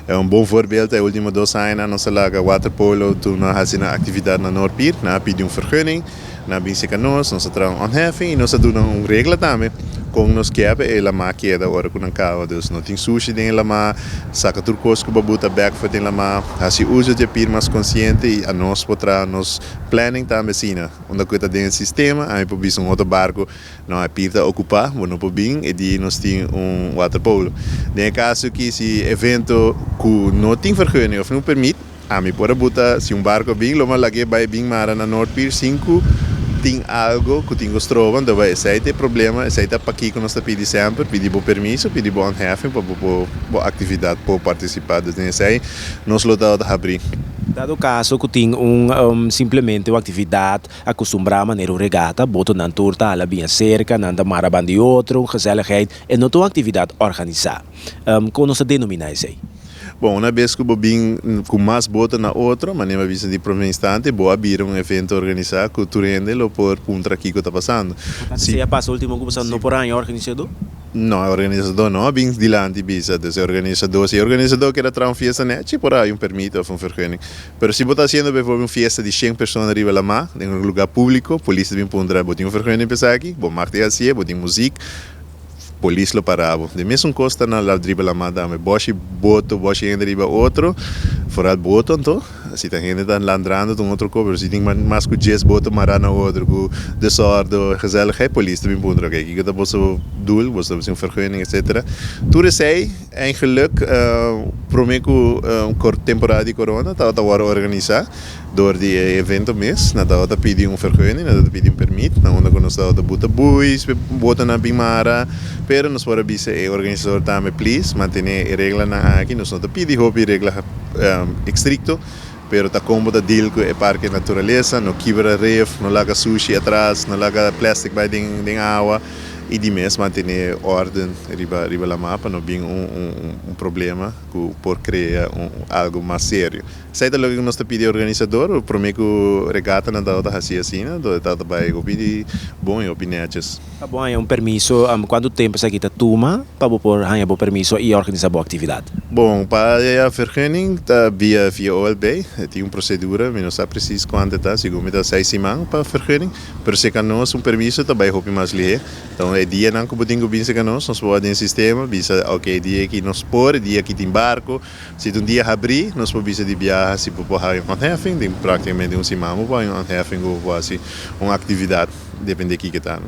É um bom voorbeeld. De últimos 2 anos, nós laga waterpolo, toen hadden een activiteit na Noordpier, na pedi vergunning, na binsica nós trouwens onheffing, e nós doen een regla também. Com nos quebra e la ma queda ora com carro, dus não tem sushi tem la ma, saca turcos que babuta back for tem la ma, assim usa de pir mais consciente e a nós potrá nos planning também sina, onde coita dentro sistema, aí por bis outro barco, não é pirta ocupar, não por bem e di nós tem waterpolo. Nem caso que se evento que não tem vergunning ou não permite, a mim pode botar se barco bem, lo mal lagi vai bem mara na North Pier 5 tem algo que tem gostrovan, dove esse tem problema, esse tá para aqui que nós tá pedi sempre, pedi bom permisso, pedi bom handhafing para boa atividade para participar nesse aí, nós lotado a abrir. Dado caso que tem simplesmente uma atividade acostumbrada a maneira regata, boto na torta, ala bem cerca, na maraban de outro, gezelligheid, e não tem uma atividade organizada. Como nós denomina isso aí? Bom, uma vez que eu vim com mais bota na outra, mas nem vez de primeiro instante, vou abrir evento organizado que tu rende lo por contra aqui que está passando. Se já passa o último que passando no por ano organizador? Não, organizador não, bem dilante bisa, se organizador quer trazer uma festa, né, tipo aí permite ou vergunning. Pero se botar sendo bijvoorbeeld uma festa de 100 pessoas arriba lá má, em lugar público, polícia vem pondra, botar vergunning para aqui, bom marca assim, botar música. Polícia lo parava. De mesmo costa na la driba la madame. Boshi boto, boshi ainda driba outro. Fora boto então. Se tem gente tá landrando um outro cover. Se tem mais que 10 boto marana outro. Com desordem, gezelligheid. Polícia também pondra. Kijk, ik heb dat zo doel, was dat een vergunning, etc. Toen zei eigenlijk promeco temporada de corona, dat was organizado door die evento mes, nadat dat pedi vergunning, nadat dat pedi permit, na onda nós da buta buis, bota na bimara, pero nós para bisa organizador também please, manter a regra na aqui, nós não pedi hobby regra estricto. Pero tá cómodo deal com o parque natureza, não quebra ref, não larga sushi atrás, não larga plástico vai dentro água e de mês manter ordem riba la mapa, não bem problema por criar algo mais sério. Sei da logo que nós pedimos organizador, o prometo regata na data assim, do data vai pedir bom e opiniões. Tá bom, é permisso, quanto tempo você quita toma para por ganhar o permisso e organizar boa atividade? Bom, para a vergunning tá via OLB, tem procedura, mas não sabe preciso quanto tá, segundo tá 6 semanas para vergunning, pero se nós permisso também houve mais ler. Então é dia não que podemos vir se nós podemos sistema, bisa ok dia que nós por, dia que tem barco, se um dia abrir, nós podemos de viajar se por fazer handhafing, tem praticamente semana para handhafing ou quase uma atividade, depende de que está.